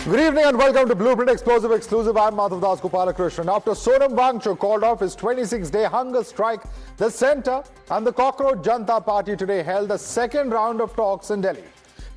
Good evening and welcome to Blueprint Explosive Exclusive. I'm Madhavdas G. After Sonam Wangchuk called off his 26-day hunger strike, the centre and the Cockroach Janata Party today held the second round of talks in Delhi.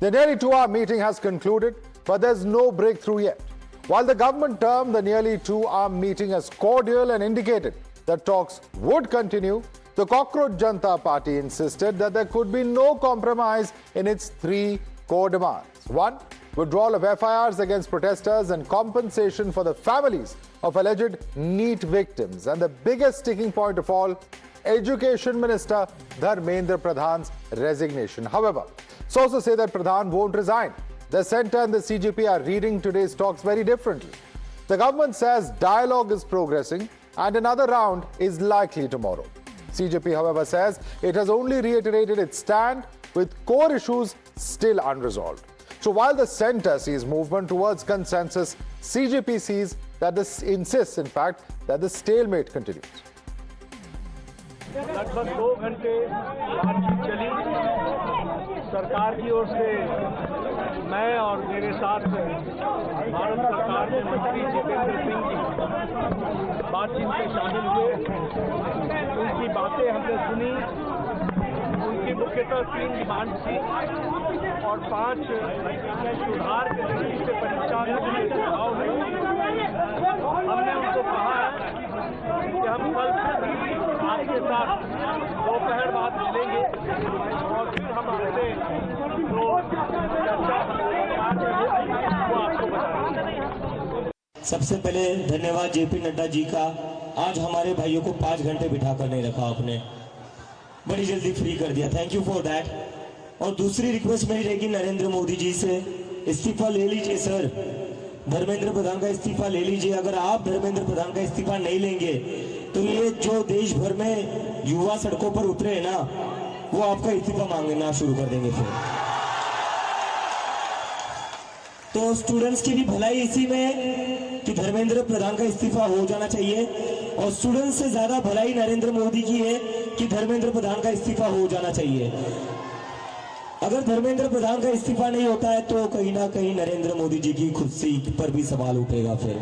The nearly 2-hour meeting has concluded, but there's no breakthrough yet. While the government termed the nearly 2-hour meeting as cordial and indicated that talks would continue, the Cockroach Janata Party insisted that there could be no compromise in its three core demands. One, withdrawal of FIRs against protesters and compensation for the families of alleged NEET victims. And the biggest sticking point of all, Education Minister Dharmendra Pradhan's resignation. However, sources say that Pradhan won't resign. The centre and the CJP are reading today's talks very differently. The government says dialogue is progressing and another round is likely tomorrow. CJP, however, says it has only reiterated its stand with core issues still unresolved. So while the centre sees movement towards consensus, CJP sees that this insists, in fact, that the stalemate continues. लगभग 2 घंटे बातचीत चली। सरकार की ओर से मैं और मेरे साथ भारत सरकार के मंत्री जितेंद्र सिंह जी बातचीत में शामिल हुए। उनकी बातें हमने सुनी। उनकी मुख्यतः 3 डिमांड थी और 5 सुधार के दृष्टि से परीक्षा में सुझाव है। हमने उनको कहा है कि हम कल आपके साथ दोपहर बाद मिलेंगे और फिर हम अपने जो चर्चा वो आपको बताएंगे। सबसे पहले धन्यवाद जेपी नड्डा जी का। आज हमारे भाइयों को 5 घंटे बिठा कर नहीं रखा आपने, बड़ी जल्दी फ्री कर दिया। Thank you for that. और दूसरी रिक्वेस्ट मेरी रहेगी नरेंद्र मोदी जी से, इस्तीफा ले लीजिए सर। धर्मेंद्र प्रधान का इस्तीफा ले लीजिए। अगर आप धर्मेंद्र प्रधान का इस्तीफा नहीं लेंगे तो ये जो देश भर में युवा सड़कों पर उतरे हैं ना, वो आपका इस्तीफा मांगना शुरू कर देंगे फिर। तो स्टूडेंट्स की भी भलाई इसी में कि धर्मेंद्र प्रधान का इस्तीफा हो जाना चाहिए, और स्टूडेंट्स से ज्यादा भलाई नरेंद्र मोदी की है कि धर्मेंद्र प्रधान का इस्तीफा हो जाना चाहिए। अगर धर्मेंद्र प्रधान का इस्तीफा नहीं होता है तो कहीं ना कहीं नरेंद्र मोदी जी की खुशी पर भी सवाल उठेगा फिर।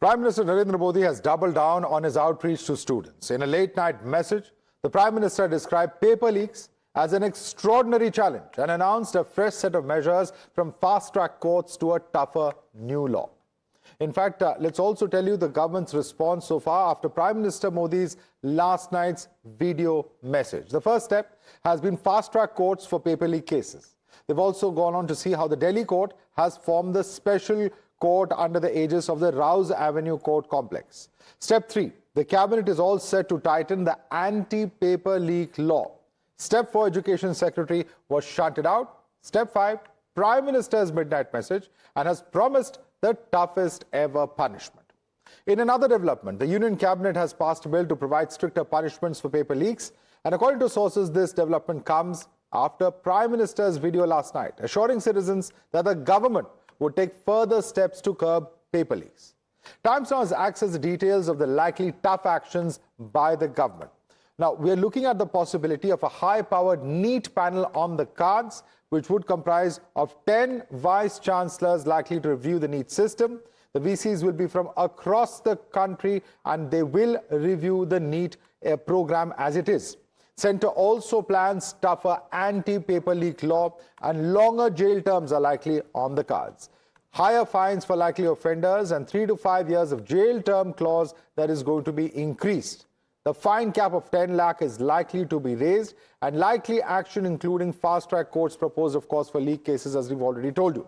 Prime Minister Narendra Modi has doubled down on his outreach to students. In a late-night message, the Prime Minister described paper leaks as an extraordinary challenge and announced a fresh set of measures from fast-track courts to a tougher new law. In fact, let's also tell you the government's response so far after Prime Minister Modi's last night's video message. The first step has been fast-track courts for paper leak cases. They've also gone on to see how the Delhi court has formed the special court under the aegis of the Rouse Avenue Court complex. Step 3, the cabinet is all set to tighten the anti-paper leak law. Step 4, Education Secretary was shunted out. Step 5, Prime Minister's midnight message and has promised the toughest ever punishment. In another development, the Union Cabinet has passed a bill to provide stricter punishments for paper leaks. And according to sources, this development comes after Prime Minister's video last night, assuring citizens that the government would take further steps to curb paper leaks. Times now has accessed the details of the likely tough actions by the government. Now, we are looking at the possibility of a high-powered NEET panel on the cards, which would comprise of 10 vice-chancellors likely to review the NEET system. The VCs will be from across the country and they will review the NEET program as it is. Centre also plans tougher anti-paper leak law and longer jail terms are likely on the cards. Higher fines for likely offenders and 3 to 5 years of jail term clause that is going to be increased. The fine cap of 10 lakh is likely to be raised and likely action including fast-track courts proposed, of course, for leak cases, as we've already told you.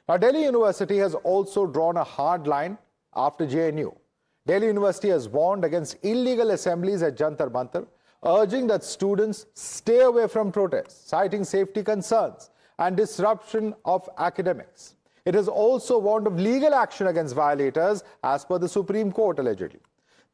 Now, Delhi University has also drawn a hard line after JNU. Delhi University has warned against illegal assemblies at Jantar Mantar, urging that students stay away from protests, citing safety concerns and disruption of academics. It has also warned of legal action against violators, as per the Supreme Court, allegedly.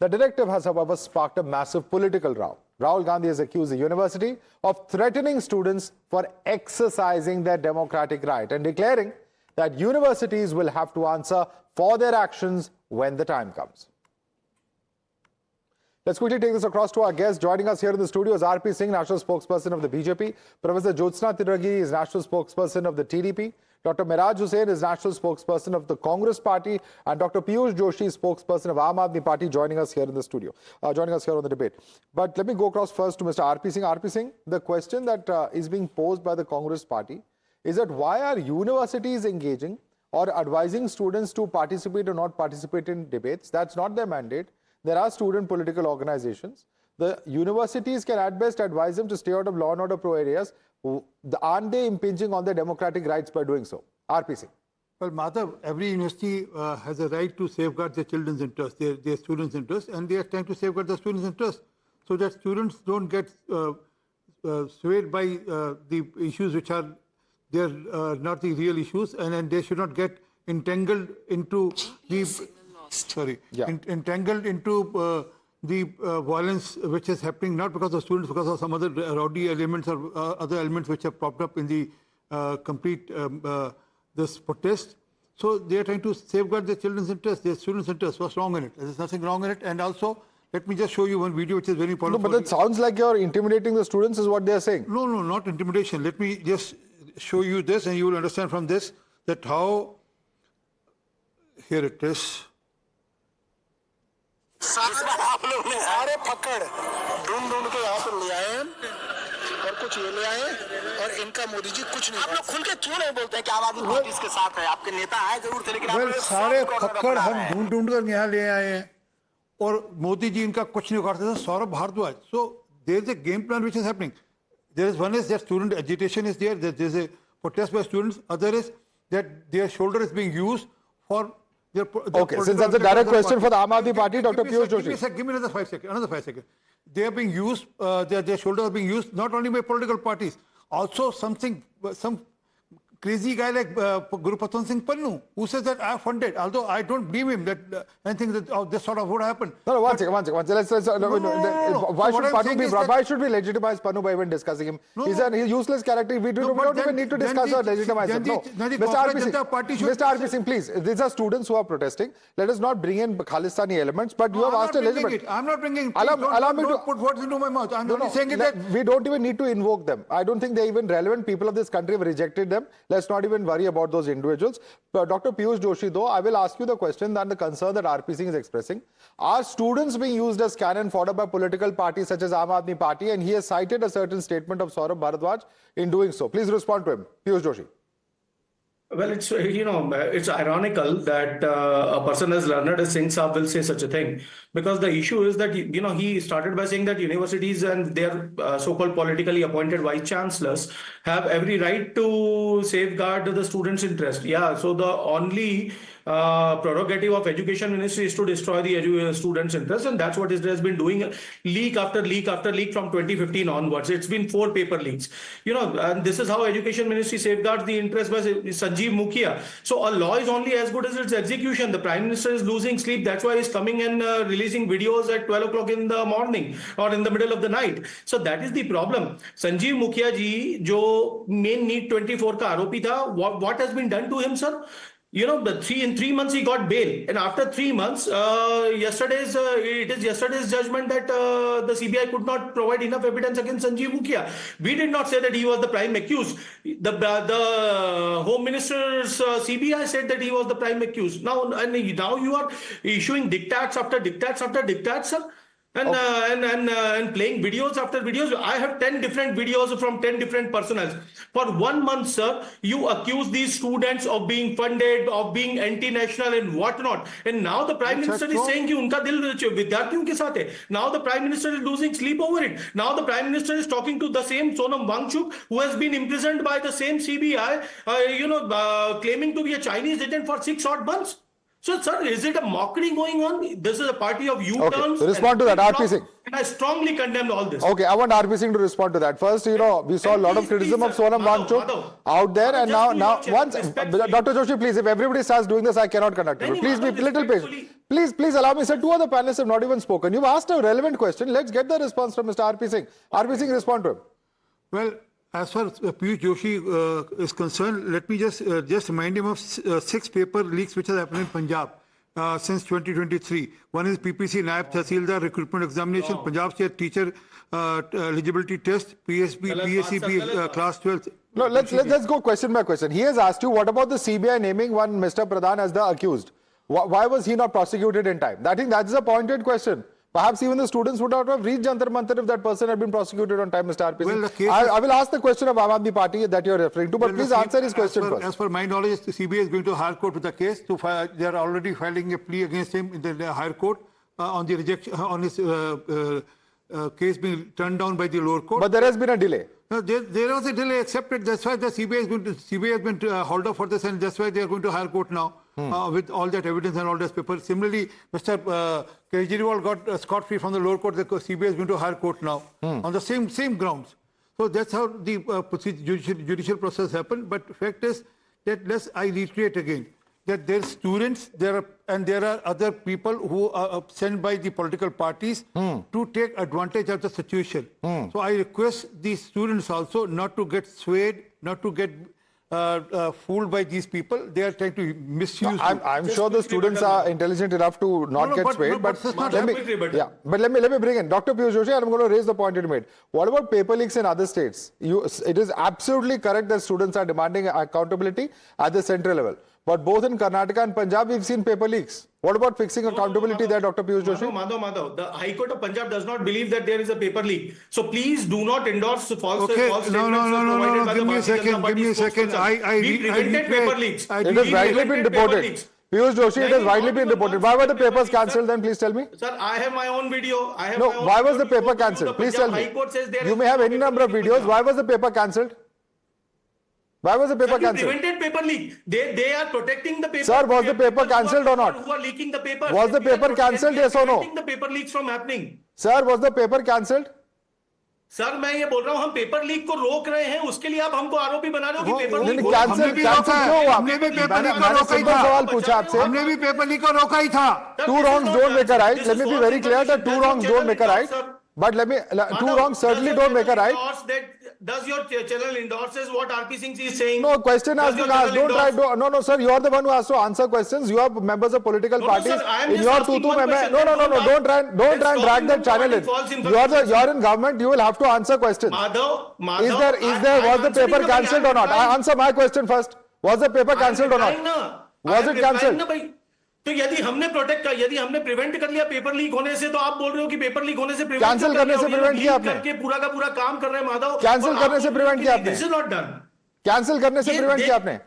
The directive has, however, sparked a massive political row. Rahul Gandhi has accused the university of threatening students for exercising their democratic right and declaring that universities will have to answer for their actions when the time comes. Let's quickly take this across to our guest. Joining us here in the studio is R.P. Singh, National Spokesperson of the BJP. Professor Jyotsna Tiragi is National Spokesperson of the TDP. Dr. Miraj Hussain is national spokesperson of the Congress Party, and Dr. Piyush Joshi, spokesperson of Aam Aadmi Party, joining us here in the studio, joining us here on the debate. But let me go across first to Mr. R.P. Singh. R.P. Singh, the question that is being posed by the Congress Party is that why are universities engaging or advising students to participate or not participate in debates? That's not their mandate. There are student political organizations. The universities can at best advise them to stay out of law and order pro areas. Aren't they impinging on their democratic rights by doing so? R.P. Singh. Well, Madhav, every university has a right to safeguard their children's interests, their students' interests, and they are trying to safeguard the students' interests so that students don't get swayed by the issues which are not the real issues, and then they should not get entangled into the entangled into the violence which is happening not because of students, because of some other rowdy elements or other elements which have popped up in the complete this protest. So they are trying to safeguard their children's interests, their students' interests. What's wrong in it? There's nothing wrong in it. And also, let me just show you one video which is very important. No, but it sounds like you're intimidating the students is what they're saying. No, not intimidation. Let me just show you this and you will understand from this that how, here it is. आप लोग ने सारे पकड़ ढूंढ के यहाँ पर ले आए हैं और कुछ ये ले आए और इनका मोदी जी कुछ नहीं। आप लोग खुल के क्यों नहीं बोलते हैं कि आम आदमी पार्टी इसके साथ है? आपके नेता आए जरूर थे, लेकिन आप सारे पकड़ हम ढूंढ कर यहाँ ले आए हैं और मोदी जी इनका कुछ नहीं उखाड़ते थे। Saurabh Bhardwaj. So there is a game plan which is happening. There is one is that student agitation is there. There is a protest by students. Other is that their shoulder is being used for. Okay, since that's a direct question for the Aam Aadmi Party, Dr. Piyush Joshi. Give me another 5 seconds. Another 5 seconds. They are being used. Their shoulders are being used not only by political parties, also some crazy guy like Gurupatan Singh Pannu, who says that I funded, although I don't believe him that anything that this sort of would happen. No, one second. Why should we legitimize Pannu by even discussing him? He's a useless character. We don't even need to discuss or legitimize him. No. Mr. R.P. Singh, please. These are students who are protesting. Let us not bring in Khalistani elements, but you have asked a legitimate. I'm not bringing it. Allow me to put words into my mouth. I'm only saying it that we don't even need to invoke them. I don't think they're even relevant. People of this country have rejected them. Let's not even worry about those individuals. But Dr. Piyush Joshi, though, I will ask you the question and the concern that R.P. Singh is expressing. Are students being used as cannon fodder by political parties such as Aam Aadmi Party? And he has cited a certain statement of Saurabh Bharadwaj in doing so. Please respond to him. Piyush Joshi. Well, it's, it's ironical that a person as learned as Singh Saab will say such a thing, because the issue is that, he started by saying that universities and their so-called politically appointed vice chancellors have every right to safeguard the students' interest. Yeah, so the only prerogative of education ministry is to destroy the students' interest, and that's what it has been doing, leak after leak after leak from 2015 onwards. It's been 4 paper leaks, and this is how education ministry safeguards the interest by Sanjeev Mukhia. So a law is only as good as its execution. The Prime Minister is losing sleep. That's why he's coming and releasing videos at 12 o'clock in the morning or in the middle of the night. So that is the problem. Sanjeev Mukhia ji, jo main NEET 24 ka aaropi tha, what has been done to him, sir? In 3 months he got bail, and after 3 months, it is yesterday's judgment that the CBI could not provide enough evidence against Sanjeev Mukhia. We did not say that he was the prime accused. The Home Minister's CBI said that he was the prime accused. Now you are issuing diktats after diktats after diktats, sir. And playing videos after videos. I have 10 different videos from 10 different personnels. For 1 month, sir, you accuse these students of being funded, of being anti-national and whatnot. And now the Prime Minister is saying कि उनका दिल विद्यार्थियों के साथ है. Now the Prime Minister is losing sleep over it. Now the Prime Minister is talking to the same Sonam Wangchuk, who has been imprisoned by the same CBI, claiming to be a Chinese agent for 6 odd months. So, sir, is it a mockery going on? This is a party of U-turns. Okay, respond to that, R.P. Singh. And I strongly condemn all this. Okay, I want R.P. Singh to respond to that. First, we saw a lot of criticism of Sonam Wangchuk out there, and now once, Dr. Joshi, please, if everybody starts doing this, I cannot conduct it. Please be a little patient. Please allow me, sir. 2 other panelists have not even spoken. You've asked a relevant question. Let's get the response from Mr. R.P. Singh. R.P. Singh, respond to him. Well, as far as Piyush Joshi is concerned, let me just remind him of 6 paper leaks which have happened in Punjab. since 2023. One is PPC Naib Tahsildar Recruitment Examination, Punjab State Teacher Eligibility Test, PSCB Class 12. No, let's go question by question. He has asked you, what about the CBI naming one Mr. Pradhan as the accused? Why was he not prosecuted in time? I think that's a pointed question. Perhaps even the students would not have reached Jantar Mantar if that person had been prosecuted on time, Mr. RPC. Well, I will ask the question of Aam Aadmi Party that you're referring to, but please answer his question first. As per my knowledge, the CBI is going to higher court with the case. They are already filing a plea against him in the higher court on the rejection on his case being turned down by the lower court. But there has been a delay. No, there was a delay accepted. That's why the CBI has been hauled off for this, and that's why they are going to higher court now with all that evidence and all that paper. Similarly, Mr. Kejriwal got scot-free from the lower court. The CBI is going to higher court now on the same grounds. So that's how the judicial process happened. But fact is that I reiterate again that there are students, there are other people who are sent by the political parties to take advantage of the situation. So I request the students also not to get swayed, not to get fooled by these people. They are trying to misuse. I'm sure the students are intelligent enough to not get swayed. But let me bring in Dr. Piyush Joshi, and I'm going to raise the point you made. What about paper leaks in other states? It is absolutely correct that students are demanding accountability at the central level. But both in Karnataka and Punjab, we've seen paper leaks. What about fixing accountability there, Dr. Piyush Joshi? Madhav, the High Court of Punjab does not believe that there is a paper leak. So please do not endorse false statements. No. Give me a second. We prevented paper leaks. It has widely been reported. Piyush Joshi, it has widely been reported. Why were the papers cancelled then? Please tell me. Sir, I have my own video. Why was the paper cancelled? Please tell me. You may have any number of videos. Why was the paper cancelled? Why was the paper cancelled? Prevented paper leak. They are protecting the paper. Sir, was the paper cancelled or not? Who are leaking the paper? Was the paper cancelled? Yes or no? Preventing the paper leaks from happening. Sir, was the paper cancelled? Sir मैं ये बोल रहा हूँ हम paper leak को रोक रहे हैं उसके लिए आप हमको आरोपी बना रहे हो कि पेपर लीक कैंसिल क्यों हुआ? हमने भी पेपर लीक को रोका ही था। सवाल पूछा आपसे। हमने भी पेपर लीक को रोका ही था। Two wrongs don't make a right. Let me be very clear that two wrongs don't make a right. But two wrongs certainly don't make a right. Does your channel endorses what RP Singh is saying? No, question has been asked. Don't try to. No, sir. You are the one who has to answer questions. You are members of political parties. In your tutu, no. Don't try and drag that channel in. You are in government. You will have to answer questions. Madhav, was the paper cancelled or not? Answer my question first. Was the paper cancelled or not? Was it cancelled? तो यदि हमने prevent कर लिया paper leak होने से तो आप बोल रहे हो कि पेपर लीक होने से कैंसिल करने से प्रिवेंट किया आपने करके पूरा का पूरा काम कर रहे हैं माधव कैंसिल करने से प्रिवेंट किया आपने this is not done cancel करने से प्रिवेंट किया आपने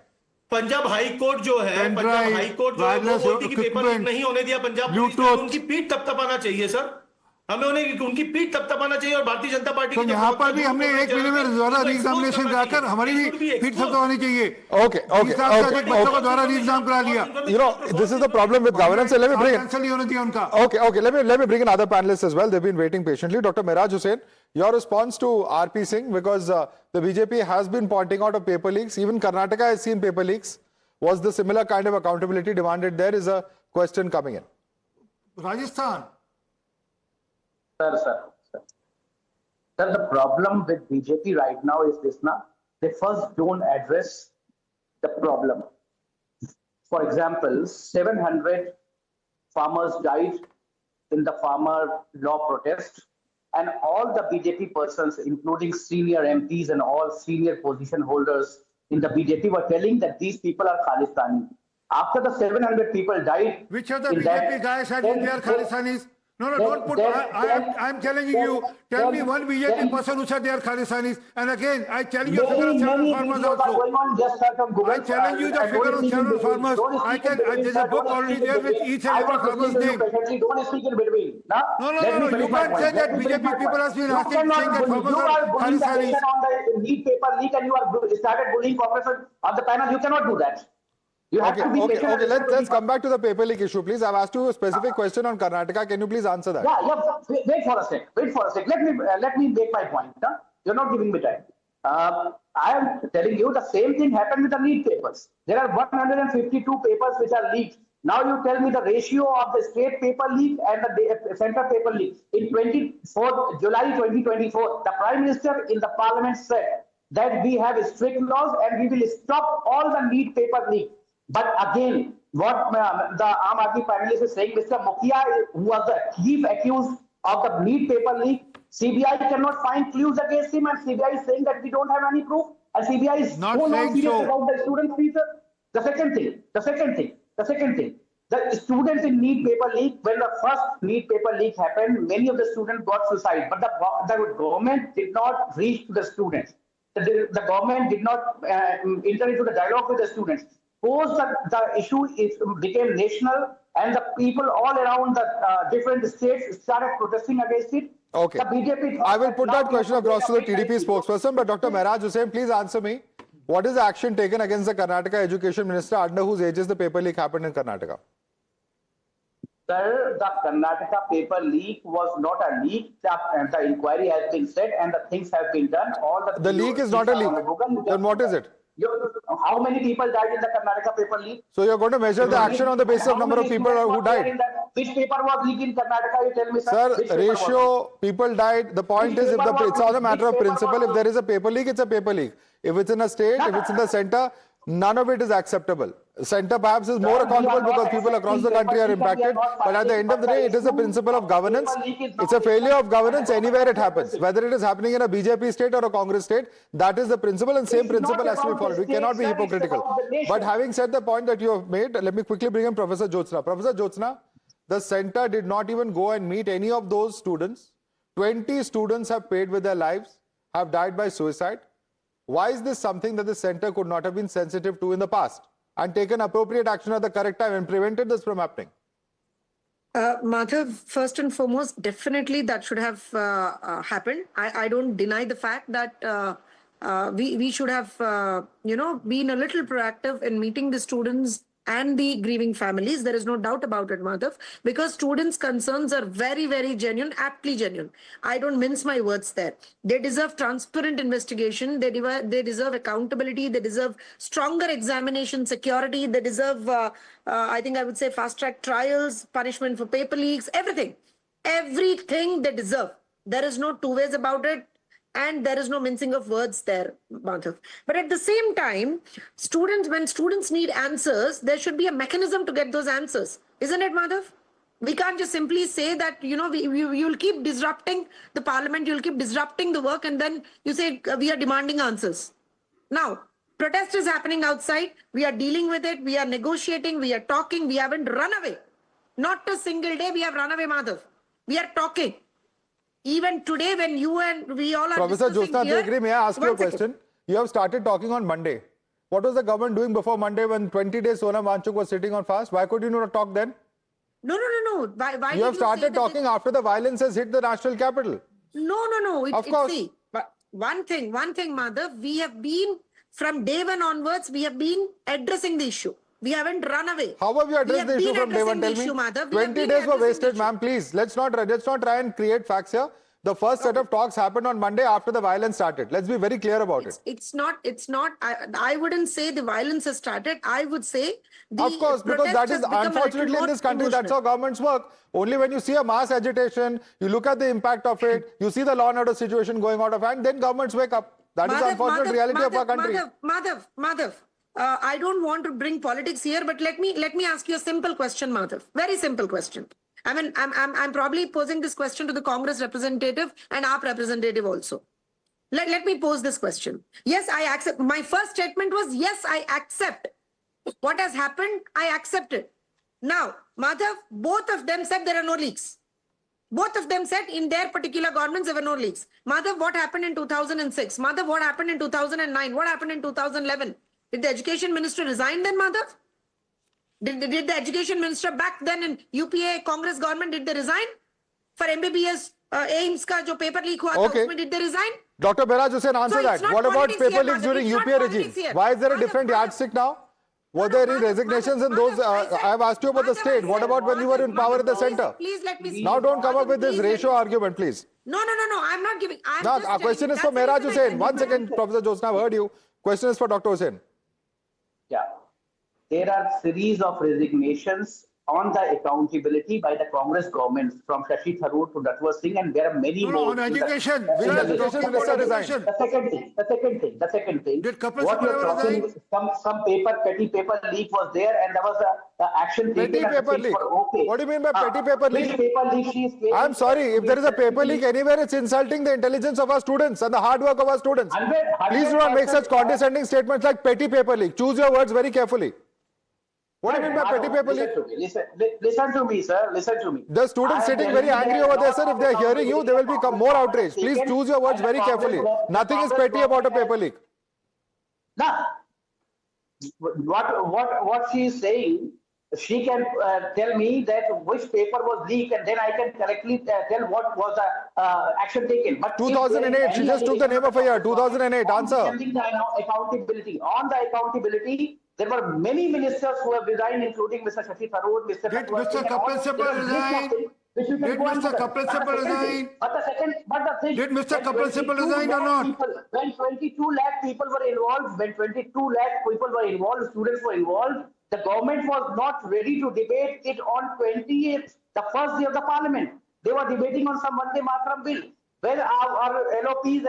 पंजाब हाई कोर्ट जो है पंजाब हाई कोर्ट जो है वो बोलती कि पेपर लीक नहीं होने दिया पंजाब पुलिस ने उनकी पीठ तपतपाना चाहिए सर हमें उनकी पीठ तपतपाना चाहिए और भारतीय जनता पार्टी तो यहाँ पर भी हमने 1 महीने में द्वारा एग्जामिनेशन कराकर हमारी भी पीठ तपतपानी चाहिए ओके बच्चों को द्वारा एग्जाम करा लिया you know this is the problem with governance. Let me bring cancel नहीं होने दिया उनका okay let me bring in other panelists as well. They've been waiting patiently. Dr. Miraj Hussain, your response to RP Singh, because the BJP has been pointing out of paper leaks, even Karnataka has seen paper leaks. Was the similar kind of accountability demanded? There is a question coming in. Rajasthan. Sir, the problem with BJP right now is this now. They first don't address the problem. For example, 700 farmers died in the farmer law protest, and all the BJP persons, including senior MPs and all senior position holders in the BJP, were telling that these people are Khalistani. After the 700 people died, which of the BJP guys said they are Khalistanis? No, don't put. I'm telling you. Tell me one BJP person who said they are Khalistanis. And again, I tell you the figure of 700 farmers also. I'm telling you the figure of 700 farmers. There's a book already there with each and every farmer's name. Don't speak in between. No. You can't say that BJP people have been asking saying that farmers are Khalistanis. On the leak paper leak and you are started bullying corporation on the panel. You cannot do that. Okay. Let's come back to the paper leak issue, please. I've asked you a specific question on Karnataka. Can you please answer that? Yeah. Wait for a sec. Let me make my point. Huh? You're not giving me time. I am telling you the same thing happened with the leak papers. There are 152 papers which are leaked. Now you tell me the ratio of the state paper leak and the center paper leak. In July 2024, the Prime Minister in the Parliament said that we have strict laws and we will stop all the leak paper leak. But again, what the Aam Aadmi panelist is saying, Mr. Mukhia, who was the chief accused of the NEET paper leak, CBI cannot find clues against him, and CBI is saying that we don't have any proof, and CBI is Not so saying non-serious so. about the students' future. The second thing, the students in NEET paper leak, when the first NEET paper leak happened, many of the students got suicide, but the government did not reach to the students. The government did not enter into the dialogue with the students. Suppose the issue became national, and the people all around the different states started protesting against it. Okay. The BJP I will put that question across to the TDP spokesperson, but Dr. Mehraj Hussain, please answer me. What is the action taken against the Karnataka Education Minister under whose aegis the paper leak happened in Karnataka? Sir, the Karnataka paper leak was not a leak. The inquiry has been set and the things have been done. The leak is not a leak. Then what is it? How many people died in the Karnataka paper leak? So you're going to measure the action on the basis of number of people who died? Which paper was leaked in Karnataka? You tell me, sir. Sir, ratio, people died. The point is, it's all a matter of principle. If there is a paper leak, it's a paper leak. If it's in a state, if it's in the center, none of it is acceptable. Center perhaps is more accountable because people across the country are impacted. But at the end of the day, it is a principle of governance. It's a failure of governance anywhere it happens. Whether it is happening in a BJP state or a Congress state, that is the principle, and same principle has to be followed. We cannot be hypocritical. But having said the point that you have made, let me quickly bring in Professor Jyotsna. Professor Jyotsna, the center did not even go and meet any of those students. 20 students have paid with their lives, have died by suicide. Why is this something that the center could not have been sensitive to in the past and taken appropriate action at the correct time and prevented this from happening? Madhav, first and foremost, definitely that should have happened. I don't deny the fact that we should have, been a little proactive in meeting the students and the grieving families. There is no doubt about it, Madhav, because students' concerns are very, very genuine, aptly genuine. I don't mince my words there. They deserve transparent investigation. They deserve accountability. They deserve stronger examination security. They deserve, I think I would say, fast-track trials, punishment for paper leaks, everything. Everything they deserve. There is no two ways about it. And there is no mincing of words there, Madhav. But at the same time, when students need answers, there should be a mechanism to get those answers. Isn't it, Madhav? We can't just simply say that, you'll keep disrupting the parliament, you'll keep disrupting the work, and then you say we are demanding answers. Now, protest is happening outside. We are dealing with it. We are negotiating. We are talking. We haven't run away. Not a single day we have run away, Madhav. We are talking. Even today, when you and we all are Professor Jyotsna, here, may I ask you a question? You have started talking on Monday. What was the government doing before Monday when 20 days Sonam Wangchuk was sitting on fast? Why could you not talk then? No. Why you have started talking after the violence has hit the national capital. No. Of course. See, but one thing, Madhav, we have been, from day one onwards, we have been addressing the issue. We haven't run away. How have you addressed the issue from day one? Tell me. 20 days were wasted, ma'am. Please, let's not try and create facts here. The first set of talks happened on Monday after the violence started. Let's be very clear about it. It's not. I wouldn't say the violence has started. I would say the of course, because that is unfortunately in this country, emotional. That's how governments work. Only when you see a mass agitation, you look at the impact of it, you see the law and order situation going out of hand, then governments wake up. That is the unfortunate reality of our country. Madhav. I don't want to bring politics here, but let me ask you a simple question, Madhav. Very simple question. I mean, I'm probably posing this question to the Congress representative and our representative also. Let me pose this question. Yes, I accept. My first statement was, yes, I accept. What has happened, I accept it. Now, Madhav, both of them said there are no leaks. Both of them said in their particular governments there were no leaks. Madhav, what happened in 2006? Madhav, what happened in 2009? What happened in 2011? Did the education minister resign then, Madhav? Did the education minister back then in UPA Congress government, did they resign? For MBBS AIMS ka jo paper leak hua tha, usme did they resign? Dr. Mehraj Hussain, answer that. What about paper leaks during UPA regime? Why is there a different yardstick now? Were there any resignations in those? I have asked you about the state. What about when you were in power in the center? Please let me speak. Now don't come up with this ratio argument, please. No. I'm not giving. Now, our question is for Mehraj Hussain. 1 second, Professor Jyotsna, I've heard you. Question is for Dr. Hussain. Yeah. There are series of resignations on the accountability by the Congress government from Shashi Tharoor to Natwar Singh, and there are many more. On education. Which education minister resigned? The second thing. Did Kapil What you're Sibal talking, resign? some petty paper leak was there, and there was a action taken. Petty paper leak? What do you mean by petty paper leak? Which paper leak she is claiming? I'm sorry, if there is a paper leak anywhere, it's insulting the intelligence of our students and the hard work of our students. 100% Please do not make such condescending statements like petty paper leak. Choose your words very carefully. What do you mean by petty paper leak? Listen to me, sir. Listen to me. The students sitting very angry over there, sir. If they are hearing you, they will become more outraged. Please choose your words very carefully. Nothing is petty about a paper leak. Now, what she is saying, she can tell me that which paper was leaked, and then I can correctly tell what was the action taken. But 2008, she just took the name of a year. 2008, answer. Accountability. On the accountability, there were many ministers who have resigned, including Mr. Shashi Tharoor, Mr. Did Mr. Kapil Sibal resign? Did Mr. Kapil Sibal resign? Did Mr. Kapil Sibal resign or not? When 22 lakh people were involved, students were involved, the government was not ready to debate it on 28th, the first day of the parliament. They were debating on some Vande Mataram bill. When our LOPs and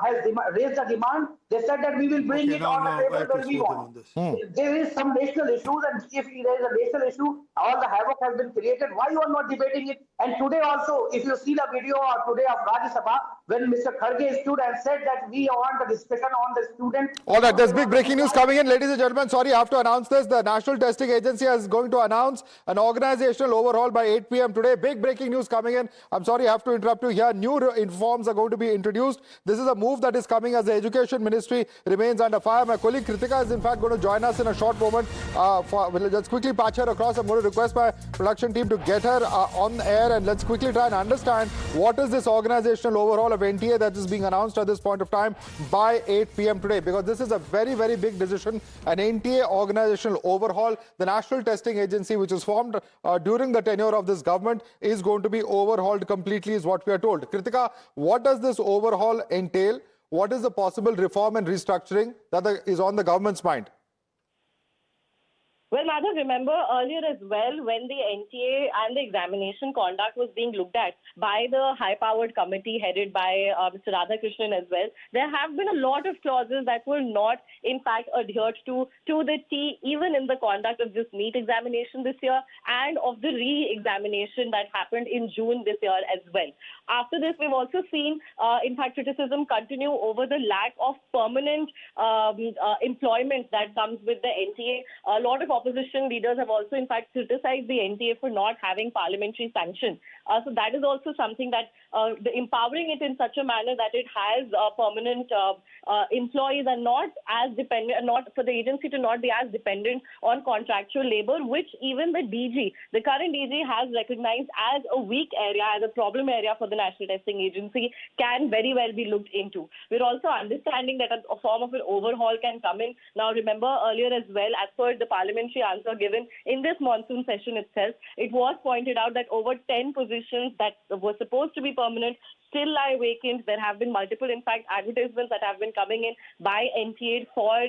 has raised the demand, they said that we will bring it on the table when we want. There is some national issues, and if there is a national issue, all the havoc has been created. Why you are not debating it? And today also, if you see the video today of Rajya Sabha, when Mr. Kharge stood and said that we want a discussion on the student. All right, there's big breaking news coming in, ladies and gentlemen. Sorry, I have to announce this. The National Testing Agency is going to announce an organizational overhaul by 8 p.m. today. Big breaking news coming in. I'm sorry, I have to interrupt you here. New informs are going to be introduced. This is a move that is coming as the Education Ministry remains under fire. My colleague Kritika is in fact going to join us in a short moment. Let's quickly patch her across. I'm going to request my production team to get her on air, and let's quickly try and understand what is this organizational overhaul of NTA that is being announced at this point of time by 8 p.m. today, because this is a very, very big decision. An NTA organizational overhaul. The National Testing Agency, which was formed during the tenure of this government, is going to be overhauled completely, is what we are told. Kritika, what does this overhaul entail? What is the possible reform and restructuring that is on the government's mind? Well, Madhav, remember earlier as well when the NTA and the examination conduct was being looked at by the high-powered committee headed by Mr. Radhakrishnan as well, there have been a lot of clauses that were not, in fact, adhered to the T, even in the conduct of this NEET examination this year and of the re-examination that happened in June this year as well. After this, we've also seen, in fact, criticism continue over the lack of permanent employment that comes with the NTA. A lot of opposition leaders have also, in fact, criticized the NTA for not having parliamentary sanction. So that is also something that empowering it in such a manner that it has permanent employees and not as dependent, not for the agency to not be as dependent on contractual labor, which even the DG, the current DG, has recognized as a weak area, as a problem area for the National Testing Agency, can very well be looked into. We're also understanding that a form of an overhaul can come in. Now, remember earlier as well, as per the parliamentary answer given in this monsoon session itself, it was pointed out that over 10 positions that were supposed to be permanent still lie vacant. There have been multiple, in fact, advertisements that have been coming in by NTA for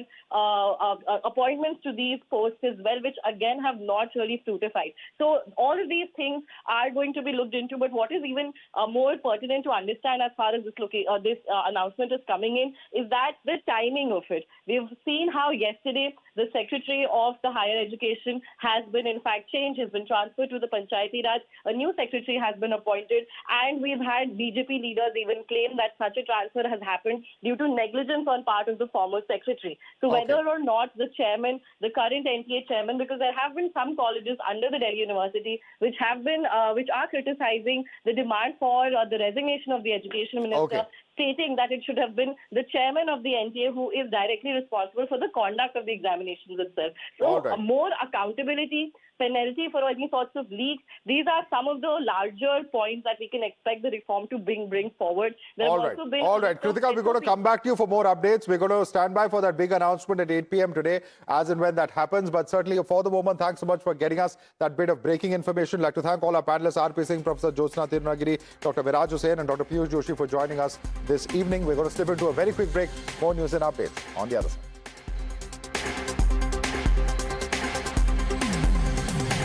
appointments to these posts as well, which again have not really fructified. So all of these things are going to be looked into, but what is even more pertinent to understand as far as this announcement is coming in is that the timing of it. We've seen how yesterday the Secretary of the Higher Education has been, in fact, changed, has been transferred to the Panchayati Raj. A new secretary has been appointed, and we've had BJP leaders even claim that such a transfer has happened due to negligence on part of the former secretary. So whether or not the chairman, the current NTA chairman, because there have been some colleges under the Delhi University which have been, which are criticizing the demand for the resignation of the education minister, stating that it should have been the chairman of the NTA who is directly responsible for the conduct of the examinations itself. So more accountability, penalty for any sorts of leaks. These are some of the larger points that we can expect the reform to bring forward. All right. Kritika, we're going to come back to you for more updates. We're going to stand by for that big announcement at 8 p.m. today, as and when that happens. But certainly for the moment, thanks so much for getting us that bit of breaking information. I'd like to thank all our panelists, R.P. Singh, Professor Jyotsna Tirunagiri, Dr. Viraj Hussain, and Dr. Piyush Joshi for joining us this evening. We're going to slip into a very quick break. More news and updates on the other side.